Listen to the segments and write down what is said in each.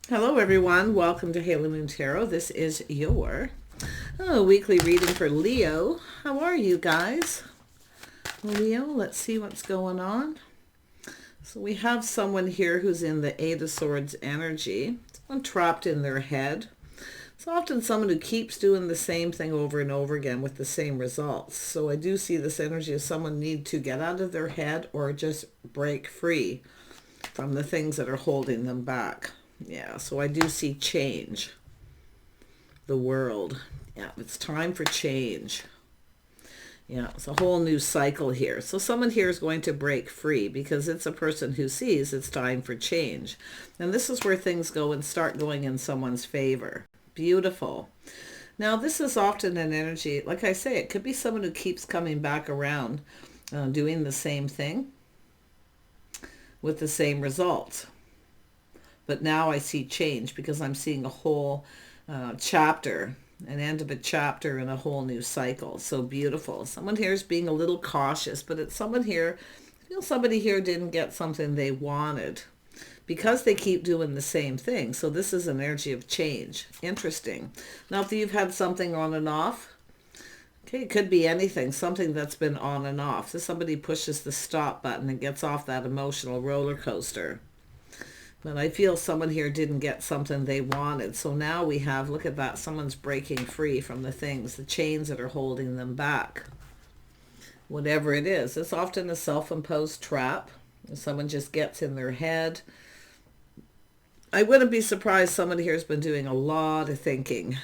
Hello everyone, welcome to Halo Moon Tarot. This is your weekly reading for Leo. How are you guys? Leo, let's see what's going on. So we have someone here who's in the Eight of Swords energy. Someone trapped in their head. It's often someone who keeps doing the same thing over and over again with the same results. So I do see this energy of someone need to get out of their head or just break free from the things that are holding them back. Yeah, so I do see change. The world. Yeah, it's time for change. Yeah, it's a whole new cycle here. So someone here is going to break free because it's a person who sees it's time for change. And this is where things go and start going in someone's favor. Beautiful. Now, this is often an energy, like I say, it could be someone who keeps coming back around doing the same thing with the same results. But now I see change because I'm seeing a whole chapter, an end of a chapter and a whole new cycle. So beautiful. Someone here is being a little cautious, but it's someone here, I feel somebody here didn't get something they wanted because they keep doing the same thing. So this is an energy of change. Interesting. Now, if you've had something on and off, okay, it could be anything, something that's been on and off. So somebody pushes the stop button and gets off that emotional roller coaster. But I feel someone here didn't get something they wanted. So now we have, look at that, someone's breaking free from the things, the chains that are holding them back. Whatever it is. It's often a self-imposed trap. Someone just gets in their head. I wouldn't be surprised someone here has been doing a lot of thinking.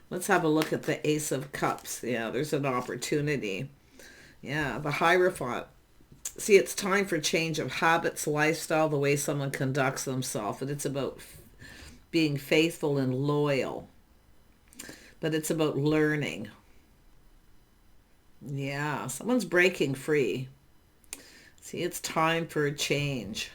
Let's have a look at the Ace of Cups. Yeah, there's an opportunity. Yeah, the Hierophant. See, it's time for change of habits, lifestyle, the way someone conducts themselves. And it's about being faithful and loyal. But it's about learning. Yeah, someone's breaking free. See, it's time for a change.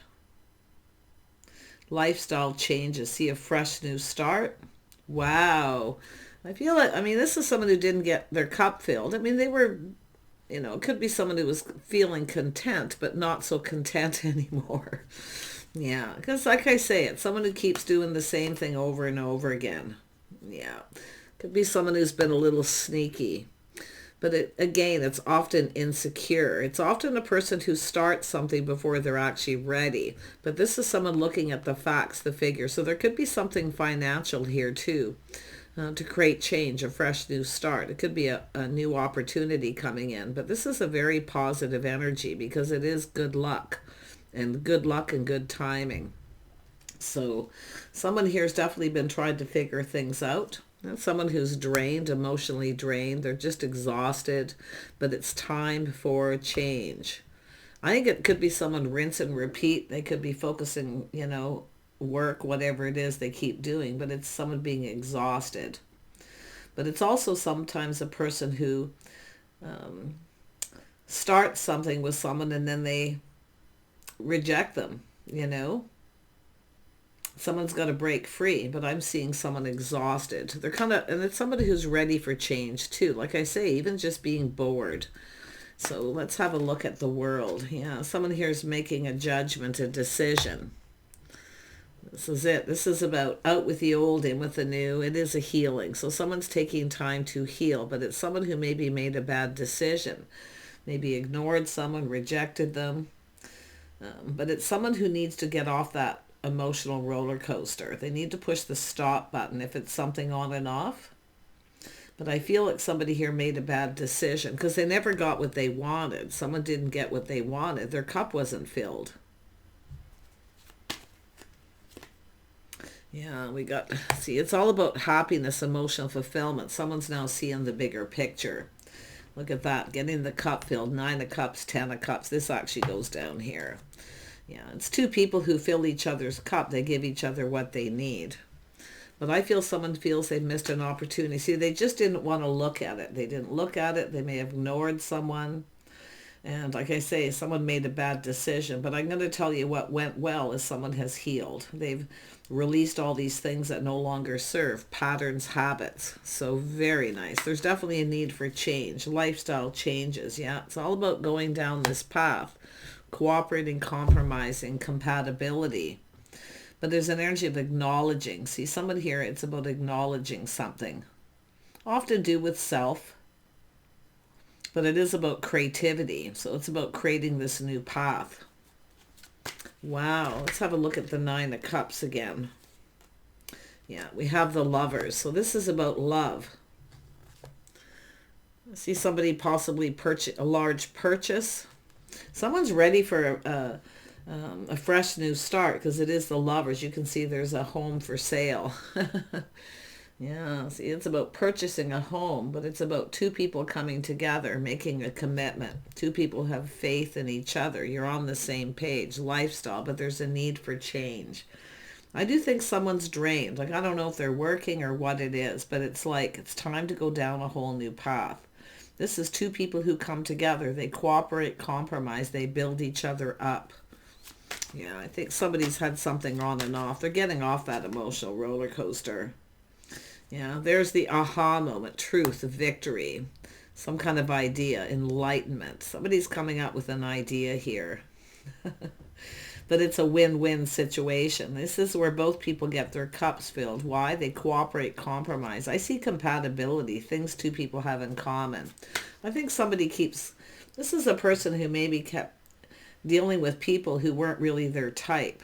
Lifestyle changes. See, a fresh new start. Wow. I feel like, this is someone who didn't get their cup filled. They were... it could be someone who was feeling content, but not so content anymore. Yeah, because like I say, it's someone who keeps doing the same thing over and over again. Yeah, could be someone who's been a little sneaky. But again, it's often insecure. It's often a person who starts something before they're actually ready. But this is someone looking at the facts, the figures. So there could be something financial here too. To create change, a fresh new start. It could be a new opportunity coming in, but this is a very positive energy because it is good luck and good timing. So someone here has definitely been trying to figure things out. Someone who's drained, emotionally drained. They're just exhausted, but it's time for change. I think it could be someone rinse and repeat. They could be focusing, work, whatever it is they keep doing, but it's someone being exhausted. But it's also sometimes a person who starts something with someone and then they reject them, Someone's got to break free, but I'm seeing someone exhausted. They're and it's somebody who's ready for change too. Like I say, even just being bored. So let's have a look at the world. Yeah, someone here is making a judgment, a decision. This is it. This is about out with the old, in with the new. It is a healing. So someone's taking time to heal, but it's someone who maybe made a bad decision. Maybe ignored someone, rejected them. But it's someone who needs to get off that emotional roller coaster. They need to push the stop button if it's something on and off. But I feel like somebody here made a bad decision because they never got what they wanted. Someone didn't get what they wanted. Their cup wasn't filled. Yeah, see, it's all about happiness, emotional fulfillment. Someone's now seeing the bigger picture. Look at that, getting the cup filled, 9 of cups, 10 of cups. This actually goes down here. Yeah, it's two people who fill each other's cup. They give each other what they need. But I feel someone feels they've missed an opportunity. See, they just didn't want to look at it. They didn't look at it. They may have ignored someone. And like I say, someone made a bad decision. But I'm going to tell you what went well is someone has healed. They've released all these things that no longer serve, patterns, habits. So very nice. There's definitely a need for change, lifestyle changes. Yeah, it's all about going down this path, cooperating, compromising, compatibility. but there's an energy of acknowledging. See, someone here, it's about acknowledging something. Often do with self, but it is about creativity. So it's about creating this new path. Wow, let's have a look at the Nine of Cups again. Yeah, we have the Lovers. So this is about love. I see somebody possibly purchase a large purchase. Someone's ready for a fresh new start, because it is the Lovers. You can see there's a home for sale. Yeah, see, it's about purchasing a home, but it's about two people coming together, making a commitment. Two people have faith in each other. You're on the same page, lifestyle, but there's a need for change. I do think someone's drained. Like, I don't know if they're working or what it is, but it's like it's time to go down a whole new path. This is two people who come together. They cooperate, compromise, they build each other up. Yeah, I think somebody's had something on and off. They're getting off that emotional roller coaster. Yeah, there's the aha moment, truth, victory, some kind of idea, enlightenment. Somebody's coming up with an idea here. But it's a win-win situation. This is where both people get their cups filled. Why? They cooperate, compromise. I see compatibility, things two people have in common. I think somebody keeps... This is a person who maybe kept dealing with people who weren't really their type.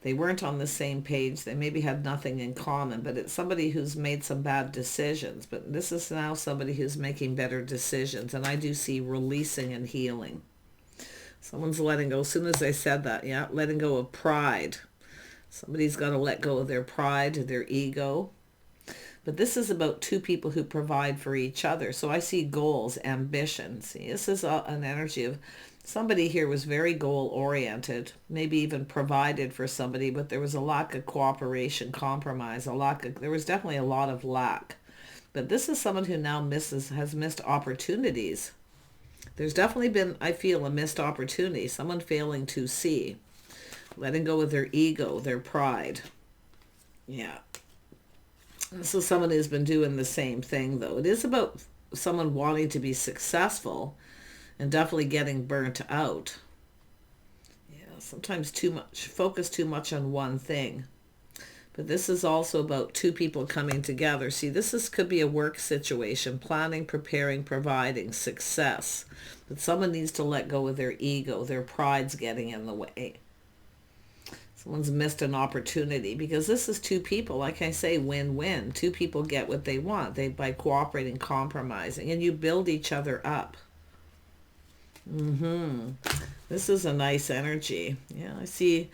They weren't on the same page. They maybe had nothing in common, but it's somebody who's made some bad decisions. But this is now somebody who's making better decisions. And I do see releasing and healing. Someone's letting go. As soon as I said that, yeah, letting go of pride. Somebody's got to let go of their pride, their ego. But this is about two people who provide for each other. So I see goals, ambition. See, this is an energy of... Somebody here was very goal-oriented, maybe even provided for somebody, but there was a lack of cooperation, compromise, there was definitely a lot of lack. But this is someone who now has missed opportunities. There's definitely been, I feel, a missed opportunity, someone failing to see, letting go of their ego, their pride. Yeah. This is someone who's been doing the same thing, though. It is about someone wanting to be successful, and definitely getting burnt out. Yeah, sometimes focus too much on one thing. But this is also about two people coming together. See, could be a work situation, planning, preparing, providing, success. But someone needs to let go of their ego. Their pride's getting in the way. Someone's missed an opportunity, because this is two people, like I say, win-win. Two people get what they want by cooperating, compromising, and you build each other up. This is a nice energy. Yeah, I see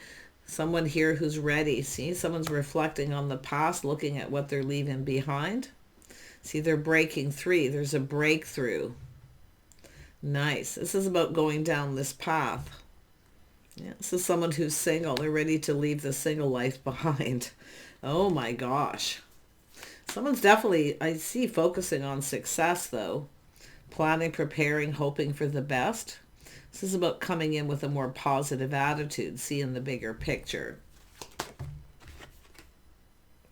someone here who's ready. See, someone's reflecting on the past, looking at what they're leaving behind. See, they're breaking free. There's a breakthrough. Nice. This is about going down this path. Yeah, this is someone who's single. They're ready to leave the single life behind. Oh my gosh. Someone's definitely, I see, focusing on success, though. Planning, preparing, hoping for the best. This is about coming in with a more positive attitude, seeing the bigger picture.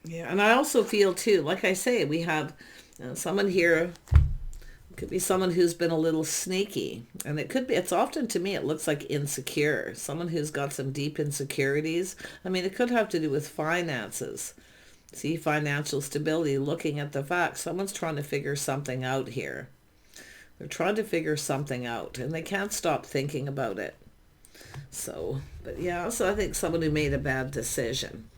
Yeah, and I also feel too, like I say, we have someone here, could be someone who's been a little sneaky. And it's often, to me, it looks like insecure. Someone who's got some deep insecurities. I mean, it could have to do with finances. See, financial stability, looking at the facts. Someone's trying to figure something out here. They're trying to figure something out, and they can't stop thinking about it. So, but yeah, so I think someone who made a bad decision.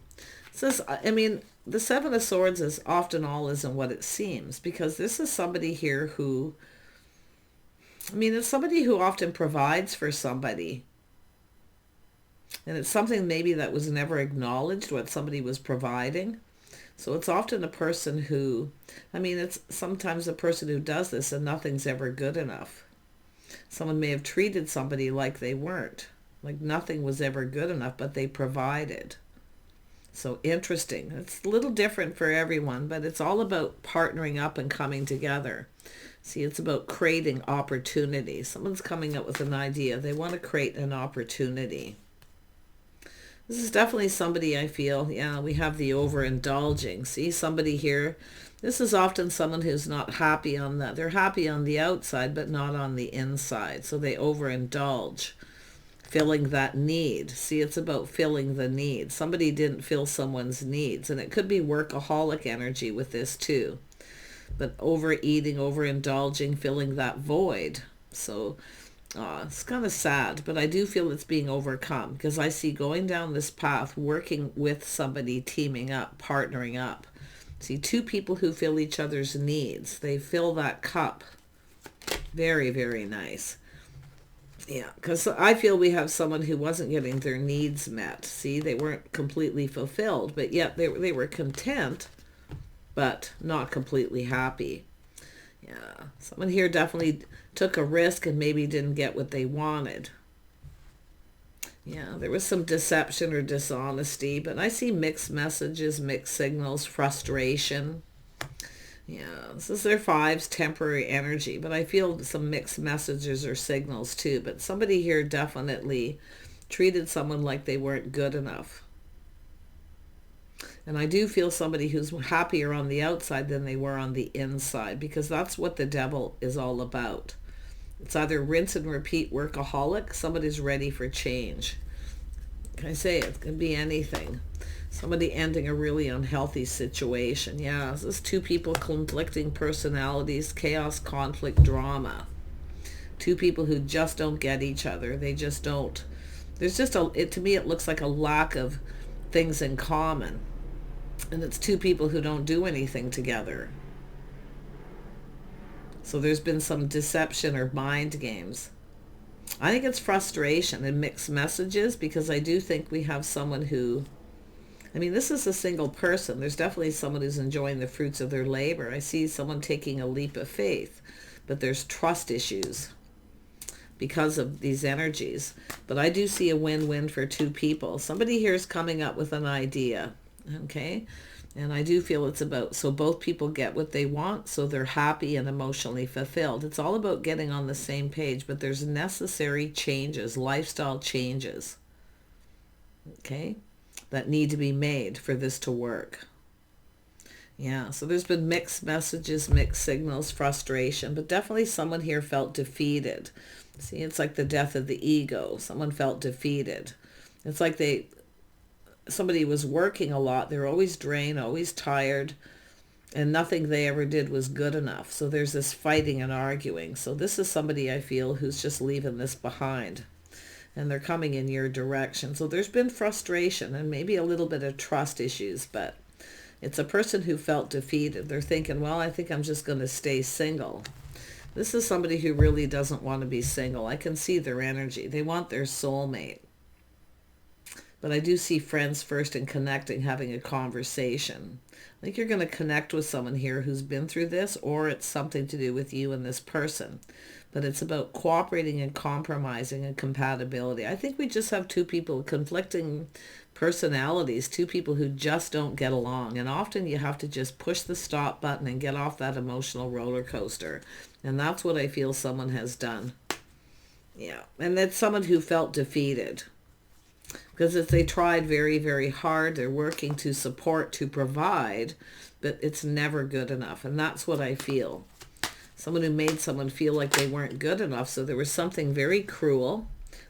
I mean, the Seven of Swords is often all isn't what it seems, because this is somebody here who, I mean, it's somebody who often provides for somebody. And it's something maybe that was never acknowledged, what somebody was providing. So it's often a person who, I mean, it's sometimes a person who does this and nothing's ever good enough. Someone may have treated somebody like they weren't, like nothing was ever good enough, but they provided. So interesting. It's a little different for everyone, but it's all about partnering up and coming together. See, it's about creating opportunity. Someone's coming up with an idea. They want to create an opportunity. This is definitely somebody, I feel, yeah, we have the overindulging. See, somebody here, this is often someone who's not happy on that. They're happy on the outside, but not on the inside. So they overindulge. filling that need. See, it's about filling the need. Somebody didn't fill someone's needs. And it could be workaholic energy with this too. But overeating, overindulging, filling that void. So it's kind of sad, but I do feel it's being overcome because I see going down this path, working with somebody, teaming up, partnering up. See, two people who fill each other's needs. They fill that cup. Very, very nice. Yeah, because I feel we have someone who wasn't getting their needs met. See, they weren't completely fulfilled, but yet they were content, but not completely happy. Yeah, someone here definitely took a risk and maybe didn't get what they wanted. Yeah, there was some deception or dishonesty, but I see mixed messages, mixed signals, frustration. Yeah, this is their fives, temporary energy, but I feel some mixed messages or signals too. But somebody here definitely treated someone like they weren't good enough. And I do feel somebody who's happier on the outside than they were on the inside, because that's what the devil is all about. It's either rinse and repeat workaholic, somebody's ready for change. Can I say it can be anything? Somebody ending a really unhealthy situation. Yeah, this is two people, conflicting personalities, chaos, conflict, drama. Two people who just don't get each other. They just don't. There's just to me, it looks like a lack of things in common. And it's two people who don't do anything together. So there's been some deception or mind games. I think it's frustration and mixed messages, because I do think we have someone who, I mean, this is a single person. There's definitely someone who's enjoying the fruits of their labor. I see someone taking a leap of faith, but there's trust issues because of these energies. But I do see a win-win for two people. Somebody here is coming up with an idea. Okay, and I do feel it's about, so both people get what they want, so they're happy and emotionally fulfilled. It's all about getting on the same page, but there's necessary changes, lifestyle changes, okay, that need to be made for this to work. Yeah, so there's been mixed messages, mixed signals, frustration, but definitely someone here felt defeated. See, it's like the death of the ego. Someone felt defeated. It's like somebody was working a lot. They're always drained, always tired, and nothing they ever did was good enough. So there's this fighting and arguing. So this is somebody I feel who's just leaving this behind, and they're coming in your direction. So there's been frustration and maybe a little bit of trust issues, but it's a person who felt defeated. They're thinking, well, I think I'm just going to stay single. This is somebody who really doesn't want to be single. I can see their energy. They want their soulmate. But I do see friends first and connecting, having a conversation. I think you're going to connect with someone here who's been through this, or it's something to do with you and this person. But it's about cooperating and compromising and compatibility. I think we just have two people with conflicting personalities, two people who just don't get along. And often you have to just push the stop button and get off that emotional roller coaster. And that's what I feel someone has done. Yeah, and that's someone who felt defeated. Because if they tried very, very hard, they're working to support, to provide, but it's never good enough. And that's what I feel. Someone who made someone feel like they weren't good enough. So there was something very cruel.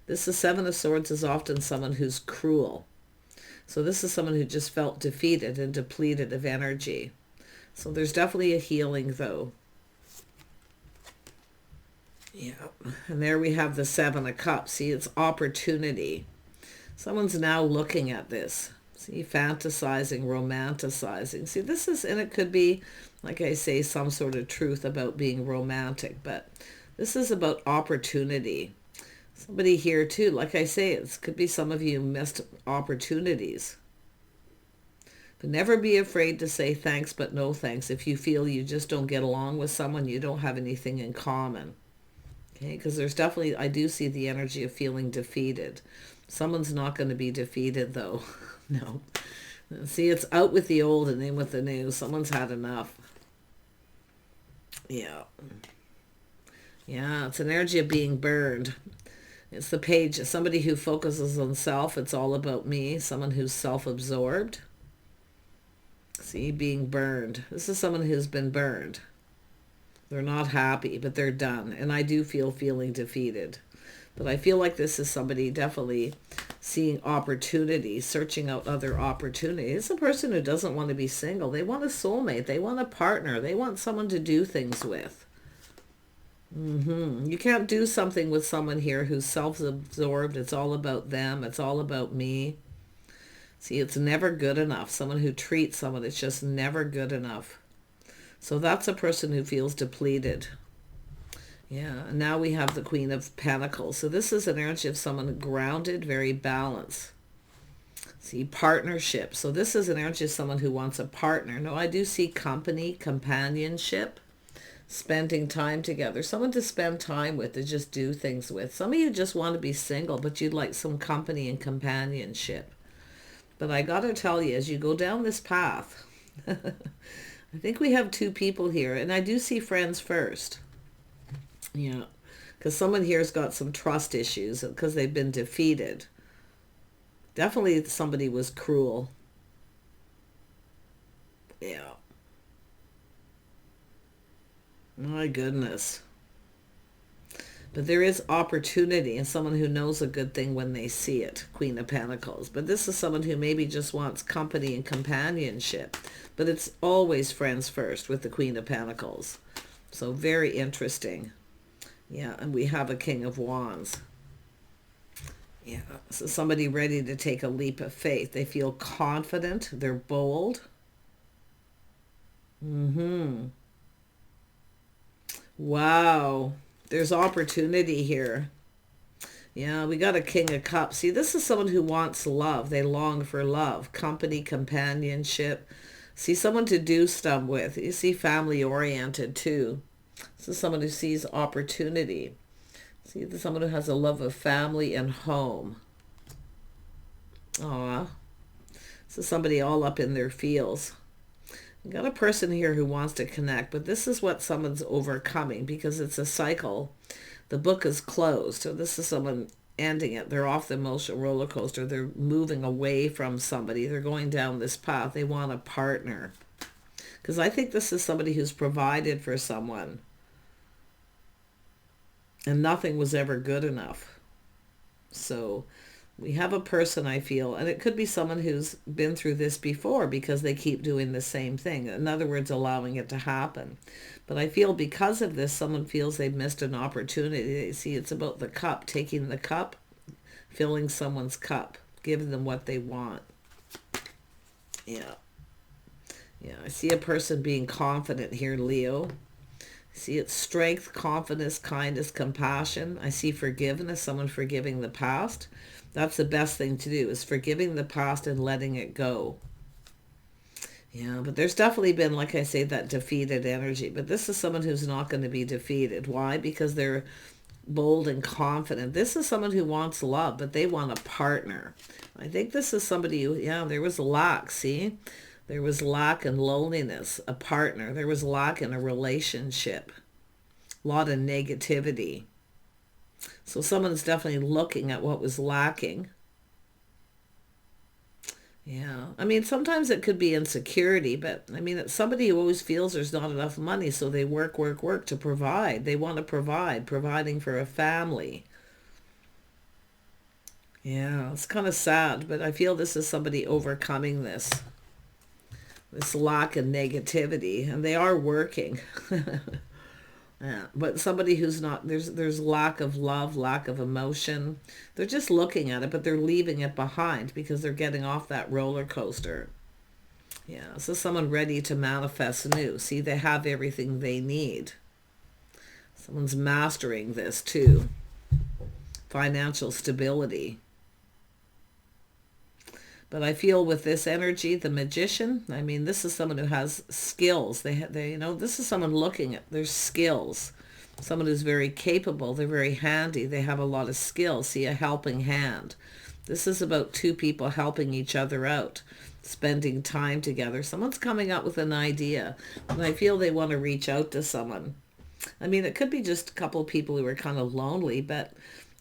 This is Seven of Swords is often someone who's cruel. So this is someone who just felt defeated and depleted of energy. So there's definitely a healing though. Yeah. And there we have the Seven of Cups. See, it's opportunity. Someone's now looking at this. See, fantasizing, romanticizing. See, this is, and it could be, like I say, some sort of truth about being romantic, but this is about opportunity. Somebody here too, like I say, it could be some of you missed opportunities. But never be afraid to say thanks, but no thanks. If you feel you just don't get along with someone, you don't have anything in common. Okay, because there's definitely, I do see the energy of feeling defeated. Someone's not going to be defeated though. No. See, it's out with the old and in with the new. Someone's had enough. Yeah. Yeah, it's an energy of being burned. It's the page, somebody who focuses on self. It's all about me. Someone who's self-absorbed. See, being burned. This is someone who's been burned. They're not happy, but they're done. And I do feel feeling defeated. But I feel like this is somebody definitely seeing opportunities, searching out other opportunities. It's a person who doesn't want to be single. They want a soulmate. They want a partner. They want someone to do things with. You can't do something with someone here who's self-absorbed. It's all about them. It's all about me. See, it's never good enough. Someone who treats someone, it's just never good enough. So that's a person who feels depleted. Yeah, and now we have the Queen of Pentacles. So this is an energy of someone grounded, very balanced. See, partnership. So this is an energy of someone who wants a partner. No, I do see company, companionship, spending time together. Someone to spend time with, to just do things with. Some of you just want to be single, but you'd like some company and companionship. But I got to tell you, as you go down this path, I think we have two people here, and I do see friends first. Yeah, because someone here's got some trust issues because they've been defeated. Definitely somebody was cruel. Yeah. My goodness. But there is opportunity and someone who knows a good thing when they see it, Queen of Pentacles. But this is someone who maybe just wants company and companionship. But it's always friends first with the Queen of Pentacles. So very interesting. Yeah, and we have a King of Wands. Yeah, so somebody ready to take a leap of faith. They feel confident. They're bold. Wow. There's opportunity here. Yeah, we got a King of Cups. See, this is someone who wants love. They long for love, company, companionship. See, someone to do stuff with. You see, family-oriented too. This is someone who sees opportunity. See, this is someone who has a love of family and home. Aw. This is somebody all up in their feels. You got a person here who wants to connect, but this is what someone's overcoming because it's a cycle. The book is closed. So this is someone ending it. They're off the emotional roller coaster. They're moving away from somebody. They're going down this path. They want a partner. Because I think this is somebody who's provided for someone. And nothing was ever good enough. So we have a person, I feel, and it could be someone who's been through this before because they keep doing the same thing. In other words, allowing it to happen. But I feel because of this, someone feels they've missed an opportunity. They see it's about the cup, taking the cup, filling someone's cup, giving them what they want. Yeah. Yeah, I see a person being confident here, Leo. See, it's strength, confidence, kindness, compassion. I see forgiveness, someone forgiving the past. That's the best thing to do, is forgiving the past and letting it go. Yeah, but there's definitely been, like I say, that defeated energy. But this is someone who's not going to be defeated. Why? Because they're bold and confident. This is someone who wants love, but they want a partner. I think this is somebody who, yeah, there was lack, see? There was lack and loneliness, a partner. There was lack in a relationship. A lot of negativity. So someone's definitely looking at what was lacking. Yeah. I mean, sometimes it could be insecurity, but I mean, it's somebody who always feels there's not enough money, so they work to provide. They want to provide, providing for a family. Yeah, it's kind of sad, but I feel this is somebody overcoming this lack of negativity, and they are working. Yeah, but somebody who's not, there's lack of love, lack of emotion. They're just looking at it, but they're leaving it behind because they're getting off that roller coaster. Yeah, so someone ready to manifest new. See, they have everything they need. Someone's mastering this too. Financial stability. But I feel with this energy, the Magician, I mean, this is someone who has skills. They you know, this is someone looking at their skills. Someone who's very capable. They're very handy. They have a lot of skills. See, a helping hand. This is about two people helping each other out, spending time together. Someone's coming up with an idea, and I feel they want to reach out to someone. I mean, it could be just a couple of people who are kind of lonely, but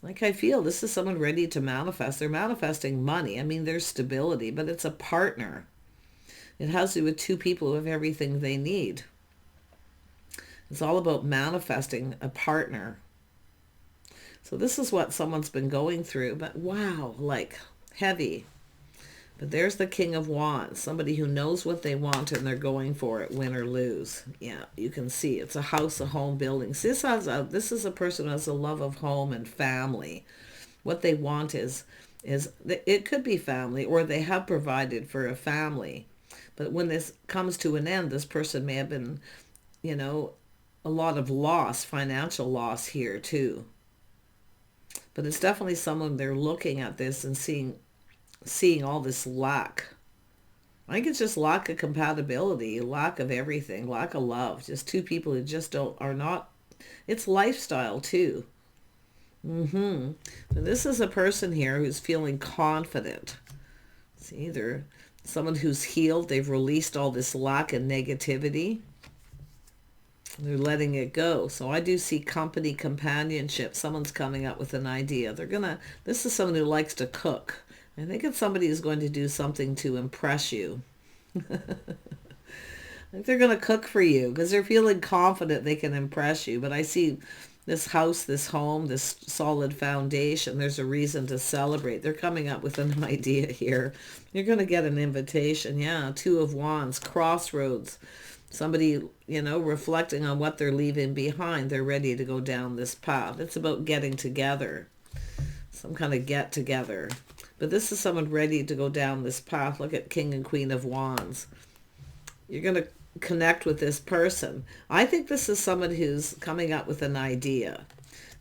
like I feel this is someone ready to manifest. They're manifesting money. I mean, there's stability, but it's a partner. It has to do with two people who have everything they need. It's all about manifesting a partner. So this is what someone's been going through, but wow, like heavy. But there's the King of Wands, somebody who knows what they want and they're going for it, win or lose. Yeah, you can see it's a house, a home building. So this is a person who has a love of home and family. What they want is it could be family, or they have provided for a family. But when this comes to an end, this person may have been, you know, a lot of loss, financial loss here too. But it's definitely someone, they're looking at this and seeing all this lack. I think it's just lack of compatibility, lack of everything, lack of love. Just two people who just are not, it's lifestyle too. But this is a person here who's feeling confident. It's either someone who's healed, they've released all this lack and negativity. They're letting it go. So I do see company, companionship. Someone's coming up with an idea. This is someone who likes to cook. I think it's somebody who's going to do something to impress you. I think they're going to cook for you because they're feeling confident they can impress you. But I see this house, this home, this solid foundation. There's a reason to celebrate. They're coming up with an idea here. You're going to get an invitation. Yeah, Two of Wands, crossroads. Somebody, you know, reflecting on what they're leaving behind. They're ready to go down this path. It's about getting together. Some kind of get together. But this is someone ready to go down this path. Look at King and Queen of Wands. You're going to connect with this person. I think this is someone who's coming up with an idea.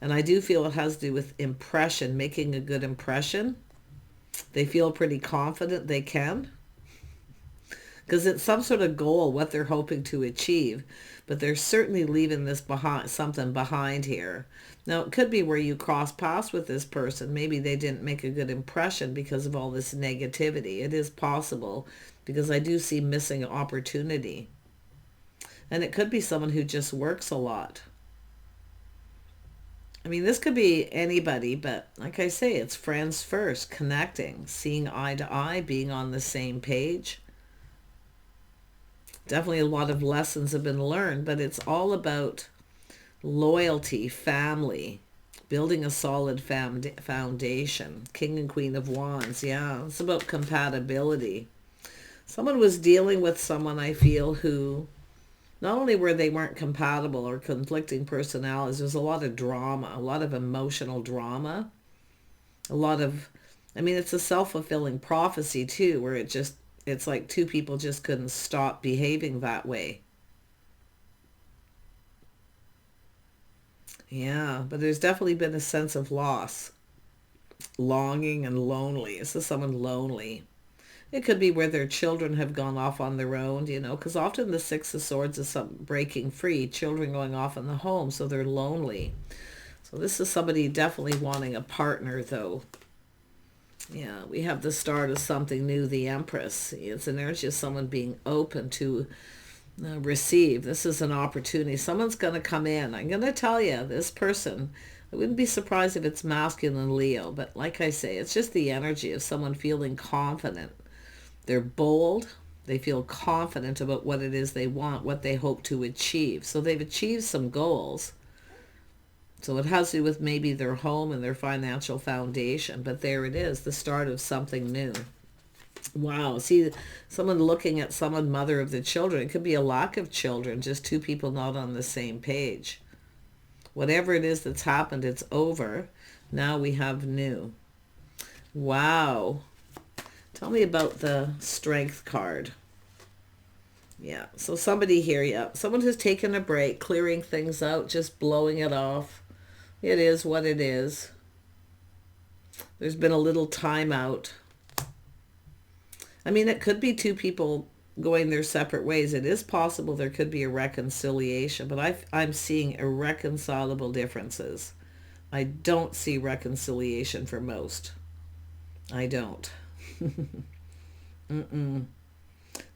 And I do feel it has to do with impression, making a good impression. They feel pretty confident they can. Because it's some sort of goal, what they're hoping to achieve. But they're certainly leaving this behind, something behind here. Now, it could be where you cross paths with this person. Maybe they didn't make a good impression because of all this negativity. It is possible, because I do see missing opportunity. And it could be someone who just works a lot. I mean, this could be anybody, but like I say, it's friends first, connecting, seeing eye to eye, being on the same page. Definitely a lot of lessons have been learned, but it's all about loyalty, family, building a solid foundation. King and Queen of Wands, yeah, it's about compatibility. Someone was dealing with someone, I feel, who not only weren't compatible or conflicting personalities, there's a lot of drama, a lot of emotional drama, a lot of, I mean, it's a self-fulfilling prophecy too, where it's like two people just couldn't stop behaving that way. Yeah, but there's definitely been a sense of loss, longing and lonely. This is someone lonely. It could be where their children have gone off on their own, you know, because often the Six of Swords is some breaking free, children going off in the home, so they're lonely. So this is somebody definitely wanting a partner, though. Yeah, we have the start of something new, the Empress. It's an energy of someone being open to receive. This is an opportunity. Someone's going to come in. I'm going to tell you, this person, I wouldn't be surprised if it's masculine Leo, but like I say, it's just the energy of someone feeling confident. They're bold. They feel confident about what it is they want, what they hope to achieve. So they've achieved some goals. So it has to do with maybe their home and their financial foundation. But there it is, the start of something new. Wow. See, someone looking at someone, mother of the children. It could be a lack of children, just two people not on the same page. Whatever it is that's happened, it's over. Now we have new. Wow. Tell me about the Strength card. Yeah, so somebody here, yeah. Someone who's taken a break, clearing things out, just blowing it off. It is what it is. There's been a little time out. I mean, it could be two people going their separate ways. It is possible there could be a reconciliation, but I'm seeing irreconcilable differences. I don't see reconciliation for most. I don't.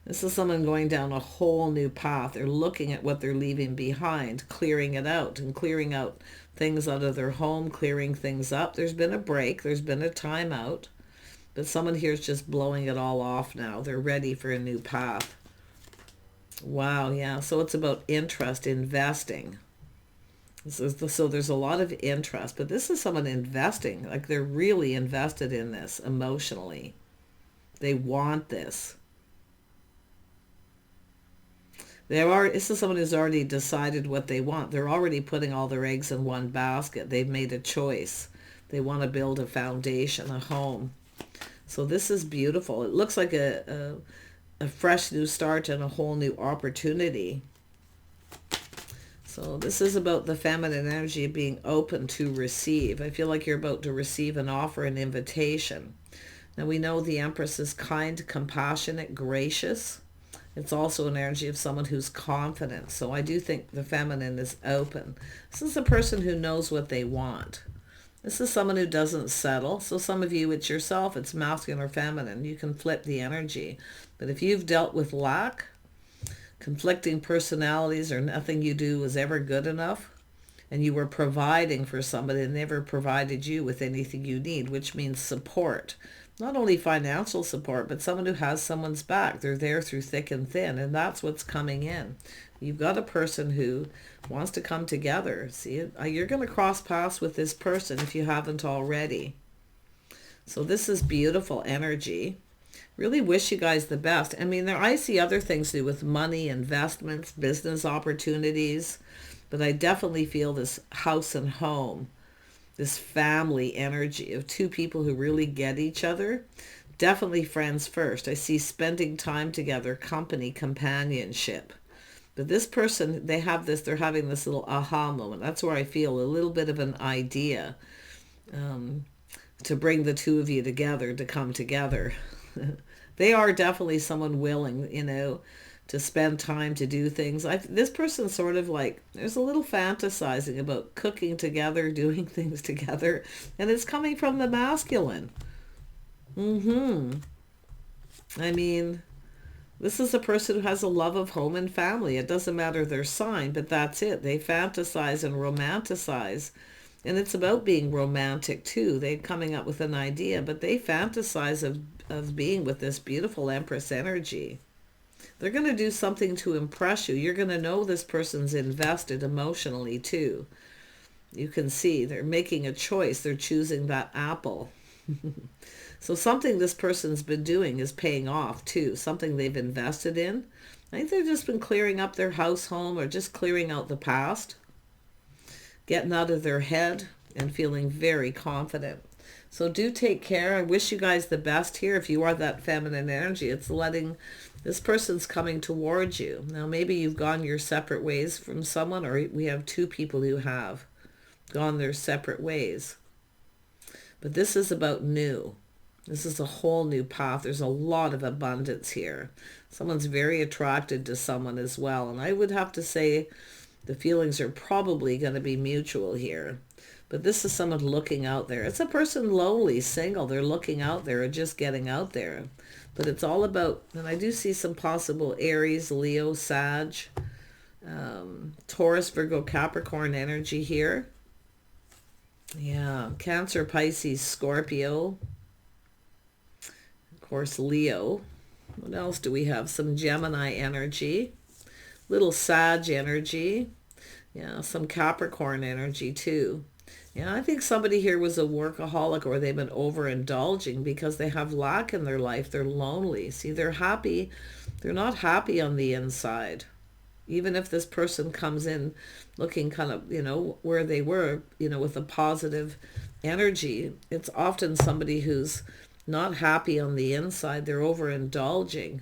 This is someone going down a whole new path. They're looking at what they're leaving behind, clearing it out, and clearing out things out of their home, clearing things up. There's been a break. There's been a time out. But someone here is just blowing it all off now. They're ready for a new path. Wow, yeah. So it's about interest, investing. So there's a lot of interest, but this is someone investing, like they're really invested in this emotionally. They want this. This is someone who's already decided what they want. They're already putting all their eggs in one basket. They've made a choice. They want to build a foundation, a home. So this is beautiful. It looks like a fresh new start and a whole new opportunity. So this is about the feminine energy being open to receive. I feel like you're about to receive an offer, an invitation. Now we know the Empress is kind, compassionate, gracious. It's also an energy of someone who's confident. So I do think the feminine is open. This is a person who knows what they want. This is someone who doesn't settle. So some of you, it's yourself, it's masculine or feminine. You can flip the energy. But if you've dealt with lack, conflicting personalities, or nothing you do was ever good enough, and you were providing for somebody and never provided you with anything you need, which means support. Not only financial support, but someone who has someone's back. They're there through thick and thin, and that's what's coming in. You've got a person who wants to come together. See, you're going to cross paths with this person if you haven't already. So this is beautiful energy. Really wish you guys the best. I mean, I see other things to do with money, investments, business opportunities, but I definitely feel this house and home, this family energy of two people who really get each other. Definitely friends first. I see spending time together, company, companionship. But this person, they're having this little aha moment. That's where I feel a little bit of an idea to bring the two of you together, to come together. They are definitely someone willing, to spend time to do things. This person's sort of like, there's a little fantasizing about cooking together, doing things together, and it's coming from the masculine. I mean, this is a person who has a love of home and family. It doesn't matter their sign, but that's it. They fantasize and romanticize. And it's about being romantic too. They're coming up with an idea, but they fantasize of being with this beautiful Empress energy. They're going to do something to impress you. You're going to know this person's invested emotionally too. You can see they're making a choice. They're choosing that apple. So something this person's been doing is paying off too. Something they've invested in. I think they've just been clearing up their house, home, or just clearing out the past. Getting out of their head and feeling very confident. So do take care. I wish you guys the best here. If you are that feminine energy, it's letting this person's coming towards you. Now maybe you've gone your separate ways from someone, or we have two people who have gone their separate ways. But this is about new. This is a whole new path. There's a lot of abundance here. Someone's very attracted to someone as well. And I would have to say the feelings are probably going to be mutual here. But this is someone looking out there. It's a person lonely, single. They're looking out there and just getting out there. But it's all about, and I do see some possible Aries, Leo, Sag, Taurus, Virgo, Capricorn energy here. Yeah, Cancer, Pisces, Scorpio. Of course, Leo. What else do we have? Some Gemini energy. Little Sag energy. Yeah, some Capricorn energy too. Yeah, I think somebody here was a workaholic, or they've been overindulging because they have lack in their life. They're lonely. See, they're happy. They're not happy on the inside. Even if this person comes in looking kind of, where they were, with a positive energy, it's often somebody who's not happy on the inside. They're overindulging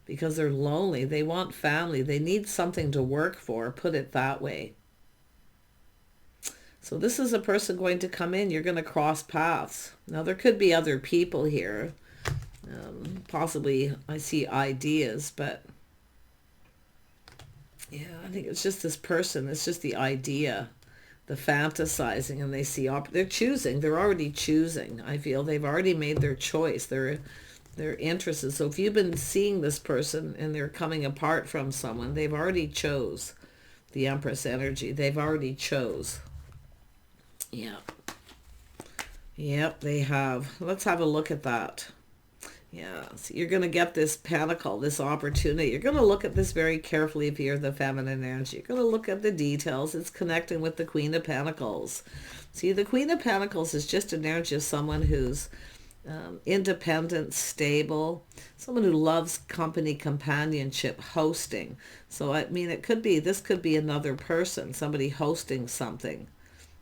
because they're lonely. They want family. They need something to work for, put it that way. So this is a person going to come in. You're going to cross paths. Now, there could be other people here. Possibly, I see ideas, but yeah, I think it's just this person. It's just the idea, the fantasizing, and they see, they're choosing. They're already choosing. I feel they've already made their choice. They're interested. So if you've been seeing this person and they're coming apart from someone, they've already chose the Empress energy. They've already chose. Yeah. Yep, they have. Let's have a look at that. Yeah, so you're going to get this pentacle, this opportunity. You're going to look at this very carefully if you're the feminine energy. You're going to look at the details. It's connecting with the Queen of Pentacles. See, the Queen of Pentacles is just an energy of someone who's independent, stable, someone who loves company, companionship, hosting. So, I mean, this could be another person, somebody hosting something.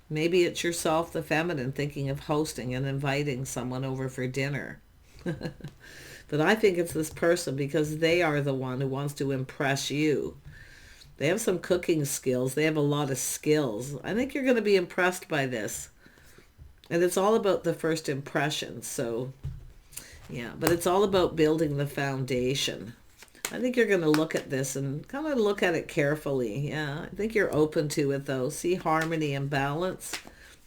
Maybe it's yourself, the feminine, thinking of hosting and inviting someone over for dinner. But I think it's this person because they are the one who wants to impress you. They have some cooking skills. They have a lot of skills. I think you're going to be impressed by this. And it's all about the first impression. So, yeah, but it's all about building the foundation. I think you're going to look at this and kind of look at it carefully. Yeah, I think you're open to it, though. See harmony and balance.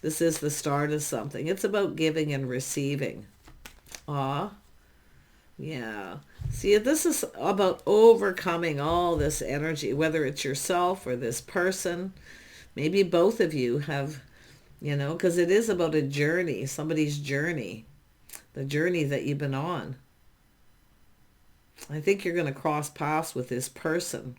This is the start of something. It's about giving and receiving. Ah, yeah. See, this is about overcoming all this energy, whether it's yourself or this person. Maybe both of you have, because it is about a journey, somebody's journey, the journey that you've been on. I think you're going to cross paths with this person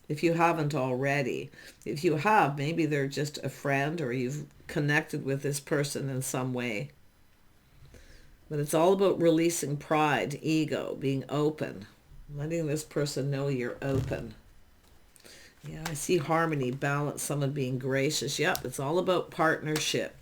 if you haven't already. If you have, maybe they're just a friend or you've connected with this person in some way. But it's all about releasing pride, ego, being open, letting this person know you're open. Yeah, I see harmony, balance, someone being gracious. Yep, it's all about partnership.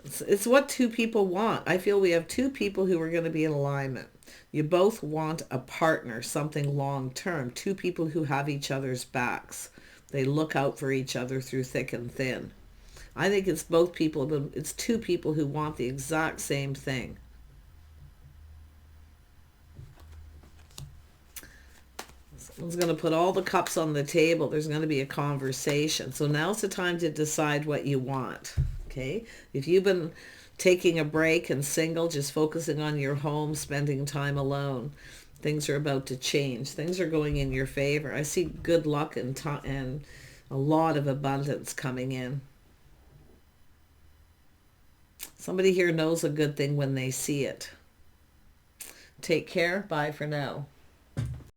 It's what two people want. I feel we have two people who are going to be in alignment. You both want a partner, something long-term, two people who have each other's backs. They look out for each other through thick and thin. I think it's both people, but it's two people who want the exact same thing. Someone's going to put all the cups on the table. There's going to be a conversation. So now's the time to decide what you want. Okay? If you've been taking a break and single, just focusing on your home, spending time alone, things are about to change. Things are going in your favor. I see good luck and a lot of abundance coming in. Somebody here knows a good thing when they see it. Take care. Bye for now.